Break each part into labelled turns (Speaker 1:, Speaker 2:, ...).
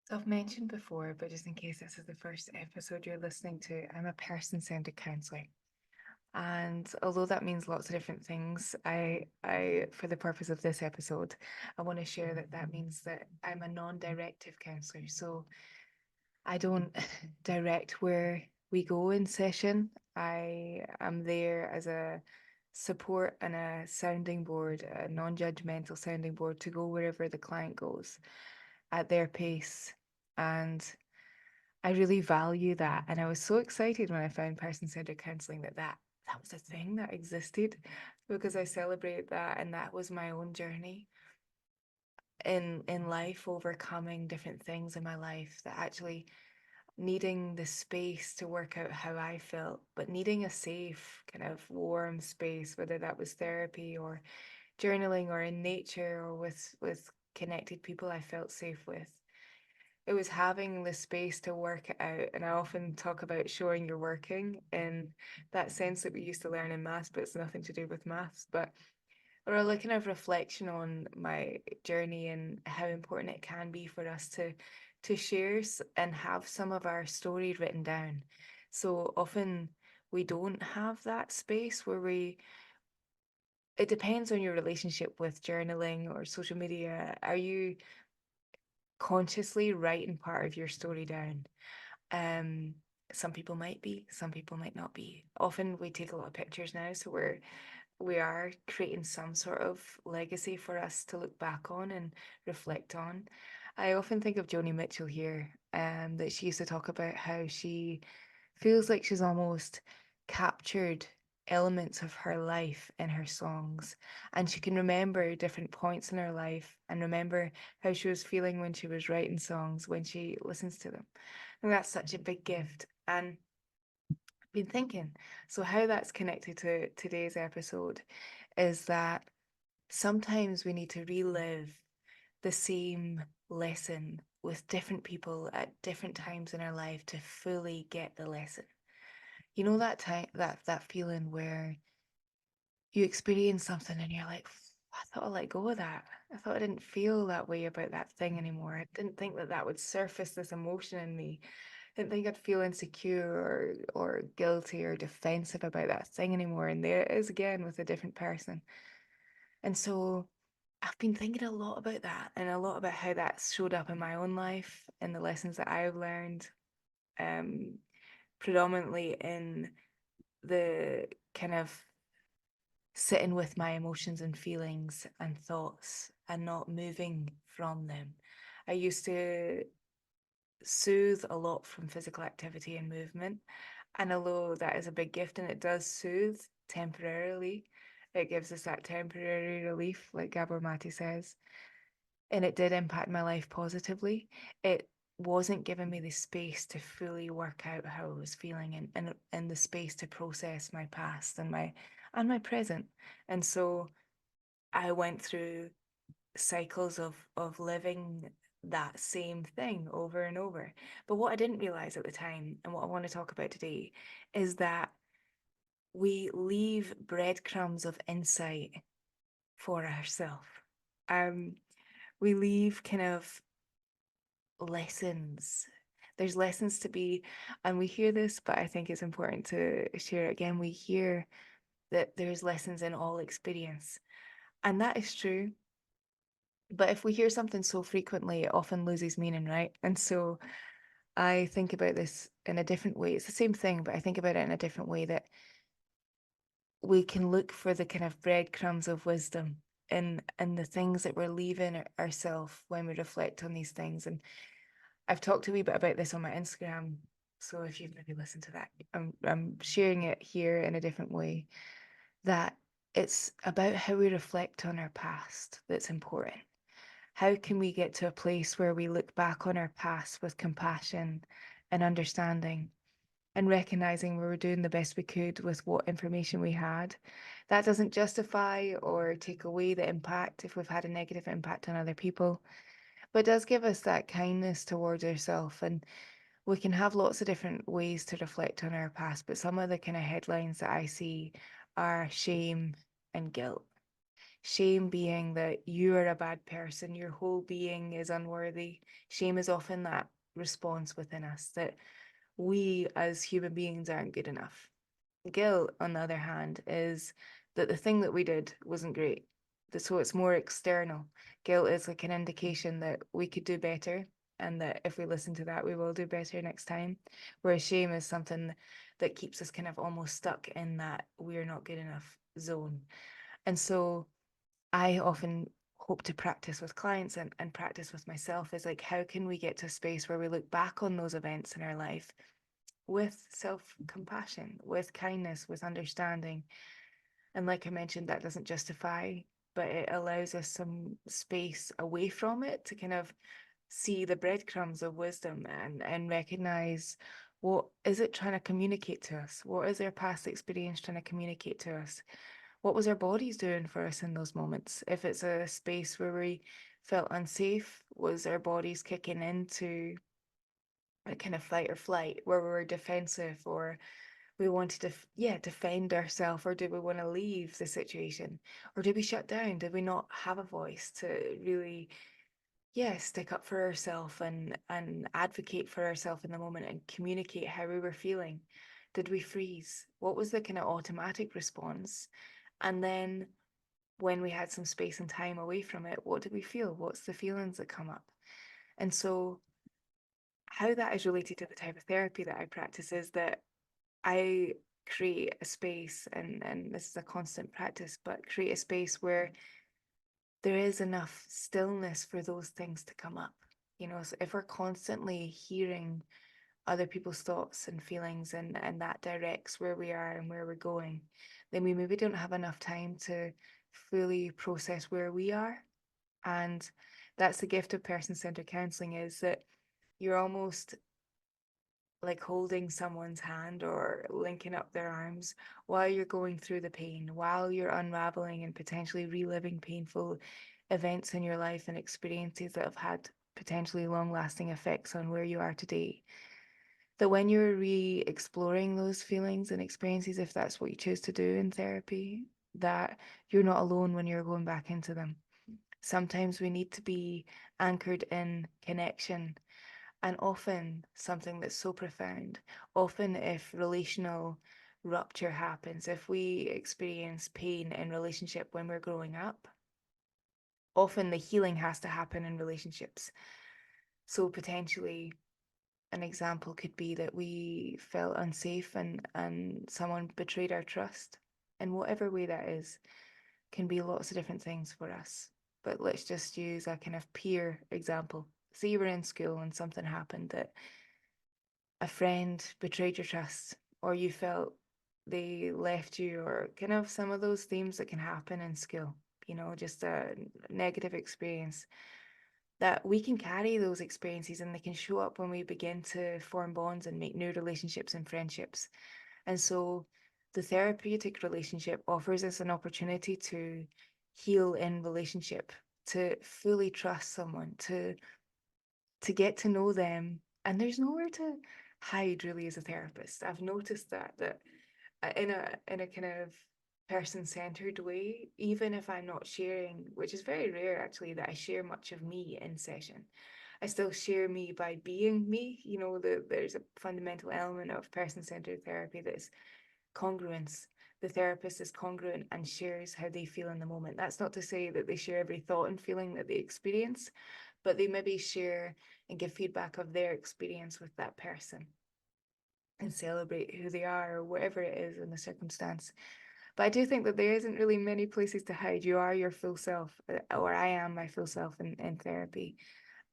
Speaker 1: So I've mentioned before, but just in case this is the first episode you're listening to, I'm a person-centered counselor. And although that means lots of different things, for the purpose of this episode, I want to share that that means that I'm a non-directive counselor. So I don't direct where we go in session. I am there as a support and a sounding board, a non-judgmental sounding board to go wherever the client goes at their pace. And I really value that. And I was so excited when I found person-centered counseling that was a thing that existed because I celebrate that and that was my own journey in life, overcoming different things in my life that actually needing the space to work out how I felt, but needing a safe, kind of warm space, whether that was therapy or journaling or in nature or with connected people I felt safe with. It was having the space to work it out. And I often talk about showing you're working in that sense that we used to learn in maths, but it's nothing to do with maths. But or a kind of reflection on my journey and how important it can be for us to share and have some of our story written down. So often we don't have that space where it depends on your relationship with journaling or social media. Are you consciously writing part of your story down? Um, some people might be, some people might not be. Often we take a lot of pictures now, so we are creating some sort of legacy for us to look back on and reflect on. I often think of Joni Mitchell here, that she used to talk about how she feels like she's almost captured elements of her life in her songs, and she can remember different points in her life and remember how she was feeling when she was writing songs when she listens to them. And that's such a big gift. And I've been thinking, so how that's connected to today's episode is that sometimes we need to relive the same lesson with different people at different times in our life to fully get the lesson. You know that time that feeling where you experience something and you're like, I thought I let go of that. I thought I didn't feel that way about that thing anymore. I didn't think that that would surface this emotion in me. I didn't think I'd feel insecure or guilty or defensive about that thing anymore. And there it is again with a different person. And so I've been thinking a lot about that and a lot about how that showed up in my own life and the lessons that I've learned, um, predominantly in the kind of sitting with my emotions and feelings and thoughts and not moving from them. I used to soothe a lot from physical activity and movement. And although that is a big gift and it does soothe temporarily, it gives us that temporary relief, like Gabor Mate says, and it did impact my life positively. It wasn't giving me the space to fully work out how I was feeling and the space to process my past and my present. And so I went through cycles of living that same thing over and over. But what I didn't realize at the time, and what I want to talk about today, is that we leave breadcrumbs of insight for ourselves. Um, we leave kind of lessons. There's lessons to be, and we hear this, but I think it's important to share again. We hear that there's lessons in all experience, and that is true. But if we hear something so frequently, it often loses meaning, right? And so I think about this in a different way. It's the same thing, but I think about it in a different way that we can look for the kind of breadcrumbs of wisdom in the things that we're leaving ourselves when we reflect on these things. And I've talked a wee bit about this on my Instagram. So if you've maybe listened to that, I'm sharing it here in a different way. That it's about how we reflect on our past that's important. How can we get to a place where we look back on our past with compassion and understanding and recognizing we were doing the best we could with what information we had? That doesn't justify or take away the impact if we've had a negative impact on other people, but does give us that kindness towards ourselves. And we can have lots of different ways to reflect on our past, but some of the kind of headlines that I see are shame and guilt. Shame being that you are a bad person, your whole being is unworthy. Shame is often that response within us that we as human beings aren't good enough. Guilt, on the other hand, is that the thing that we did wasn't great. So it's more external. Guilt is like an indication that we could do better and that if we listen to that, we will do better next time. Whereas shame is something that keeps us kind of almost stuck in that we're not good enough zone. And so I often hope to practice with clients and practice with myself is like, how can we get to a space where we look back on those events in our life with self-compassion, with kindness, with understanding. And like I mentioned, that doesn't justify, but it allows us some space away from it to kind of see the breadcrumbs of wisdom and recognize what is it trying to communicate to us? What is our past experience trying to communicate to us? What was our bodies doing for us in those moments? If it's a space where we felt unsafe, was our bodies kicking into a kind of fight or flight where we were defensive or we wanted to defend ourselves, or did we want to leave the situation, or did we shut down, did we not have a voice to really stick up for ourselves and advocate for ourselves in the moment and communicate how we were feeling? Did we freeze? What was the kind of automatic response? And then when we had some space and time away from it, what did we feel? What's the feelings that come up? And so how that is related to the type of therapy that I practice is that I create a space, and this is a constant practice, but create a space where there is enough stillness for those things to come up. So if we're constantly hearing other people's thoughts and feelings and that directs where we are and where we're going, then we maybe don't have enough time to fully process where we are. And that's the gift of person-centered counseling, is that you're almost like holding someone's hand or linking up their arms while you're going through the pain, while you're unraveling and potentially reliving painful events in your life and experiences that have had potentially long lasting effects on where you are today. That when you're re exploring those feelings and experiences, if that's what you choose to do in therapy, that you're not alone when you're going back into them. Sometimes we need to be anchored in connection, and often something that's so profound. Often, if relational rupture happens, if we experience pain in relationship when we're growing up, often the healing has to happen in relationships. So, potentially, an example could be that we felt unsafe and someone betrayed our trust. In whatever way that is, can be lots of different things for us. But let's just use a kind of peer example. Say you were in school and something happened that a friend betrayed your trust, or you felt they left you, or kind of some of those themes that can happen in school, just a negative experience, that we can carry those experiences and they can show up when we begin to form bonds and make new relationships and friendships. And so the therapeutic relationship offers us an opportunity to heal in relationship, to fully trust someone, to get to know them. And there's nowhere to hide really as a therapist. I've noticed that in a kind of person-centered way, even if I'm not sharing, which is very rare actually, that I share much of me in session. I still share me by being me. There's a fundamental element of person-centered therapy that is congruence. The therapist is congruent and shares how they feel in the moment. That's not to say that they share every thought and feeling that they experience, but they maybe share and give feedback of their experience with that person and celebrate who they are or whatever it is in the circumstance. But I do think that there isn't really many places to hide. You are your full self, or I am my full self in therapy.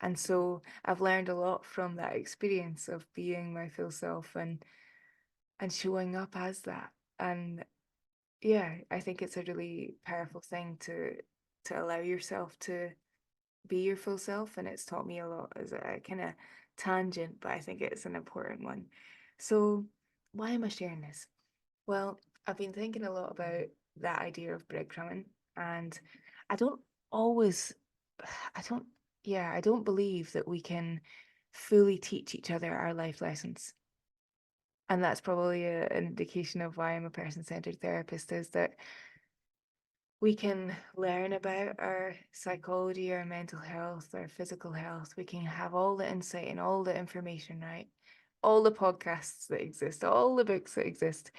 Speaker 1: And so I've learned a lot from that experience of being my full self and showing up as that. And yeah, I think it's a really powerful thing to allow yourself to be your full self. And it's taught me a lot as a kind of tangent, but I think it's an important one. So why am I sharing this? Well, I've been thinking a lot about that idea of breadcrumbing, and I don't always, I don't, I don't believe that we can fully teach each other our life lessons. And that's probably an indication of why I'm a person-centered therapist, is that we can learn about our psychology, our mental health, our physical health. We can have all the insight and all the information, right? All the podcasts that exist, all the books that exist.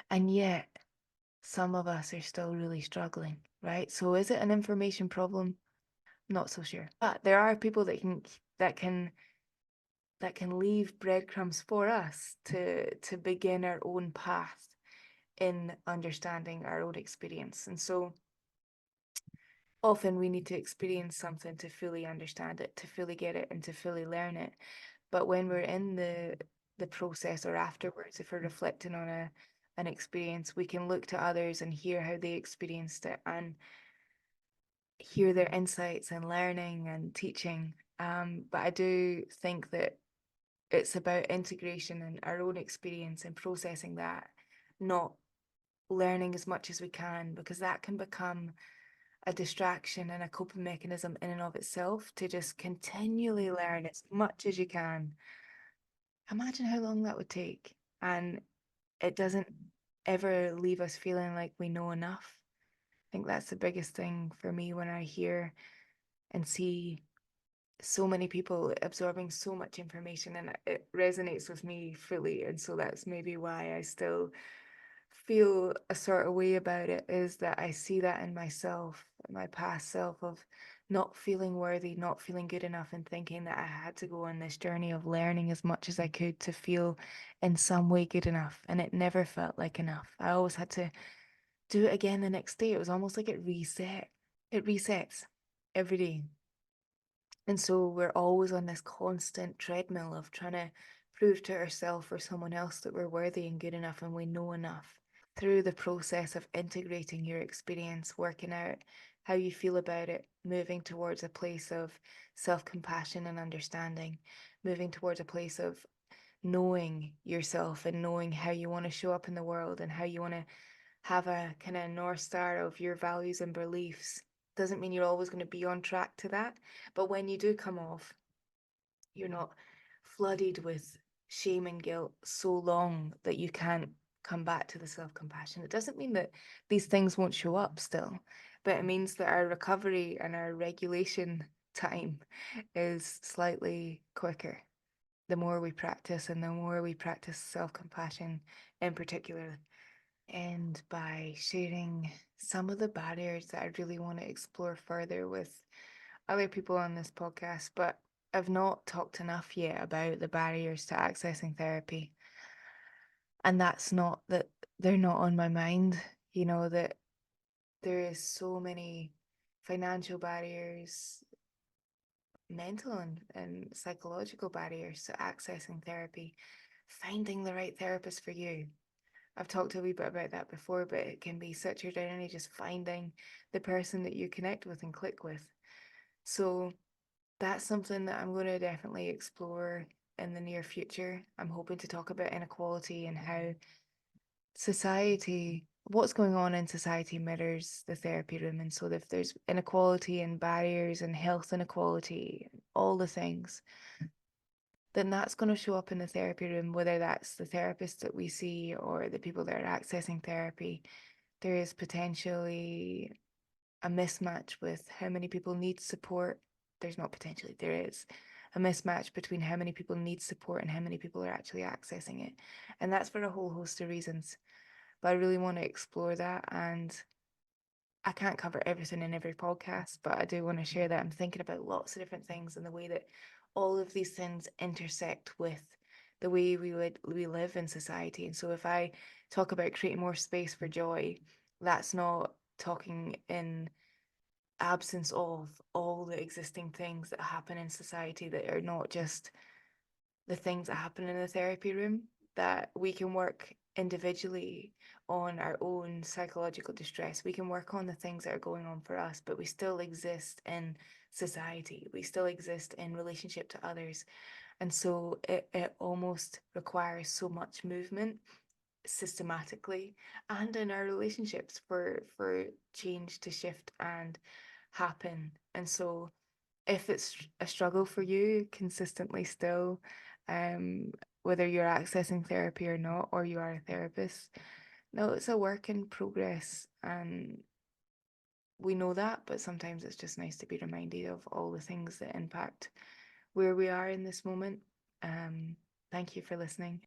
Speaker 1: And yet, some of us are still really struggling, right? So is it an information problem? Not so sure. But there are people that can that can leave breadcrumbs for us to begin our own path in understanding our own experience. And so often we need to experience something to fully understand it, to fully get it, and to fully learn it. But when we're in the process or afterwards, if we're reflecting on an experience, we can look to others and hear how they experienced it and hear their insights and learning and teaching. But I do think that it's about integration and our own experience and processing that, not learning as much as we can, because that can become a distraction and a coping mechanism in and of itself to just continually learn as much as you can. Imagine how long that would take. And it doesn't ever leave us feeling like we know enough. I think that's the biggest thing for me when I hear and see so many people absorbing so much information, and it resonates with me fully. And so that's maybe why I still feel a sort of way about it, is that I see that in myself, my past self, of not feeling worthy, not feeling good enough, and thinking that I had to go on this journey of learning as much as I could to feel in some way good enough. And it never felt like enough. I always had to do it again the next day. It was almost like it reset. It resets every day. And so we're always on this constant treadmill of trying to prove to ourselves or someone else that we're worthy and good enough and we know enough. Through the process of integrating your experience, working out how you feel about it, moving towards a place of self compassion and understanding, moving towards a place of knowing yourself and knowing how you want to show up in the world and how you want to have a kind of North Star of your values and beliefs. Doesn't mean you're always going to be on track to that. But when you do come off, you're not flooded with shame and guilt so long that you can't come back to the self compassion. It doesn't mean that these things won't show up still, but it means that our recovery and our regulation time is slightly quicker the more we practice and the more we practice self compassion in particular. And by sharing some of the barriers that I really want to explore further with other people on this podcast, but I've not talked enough yet about the barriers to accessing therapy. And that's not that they're not on my mind, that there is so many financial barriers, mental and psychological barriers to accessing therapy, finding the right therapist for you. I've talked a wee bit about that before, but it can be such a journey just finding the person that you connect with and click with. So that's something that I'm going to definitely explore in the near future. I'm hoping to talk about inequality and how what's going on in society mirrors the therapy room. And so if there's inequality and barriers and health inequality, all the things, then that's going to show up in the therapy room, whether that's the therapists that we see or the people that are accessing therapy. There is potentially a mismatch with how many people need support. There's not potentially, there is a mismatch between how many people need support and how many people are actually accessing it. And that's for a whole host of reasons. But I really want to explore that. And I can't cover everything in every podcast, but I do want to share that I'm thinking about lots of different things and the way that all of these things intersect with the way we live in society. And so if I talk about creating more space for joy, that's not talking in absence of all the existing things that happen in society that are not just the things that happen in the therapy room, that we can work individually on our own psychological distress. We can work on the things that are going on for us, but we still exist in society. We still exist in relationship to others. And so it almost requires so much movement systematically and in our relationships for change to shift and happen. And so if it's a struggle for you consistently still, um, whether you're accessing therapy or not, or you are a therapist, no, it's a work in progress. And we know that, but sometimes it's just nice to be reminded of all the things that impact where we are in this moment. Um, Thank you for listening.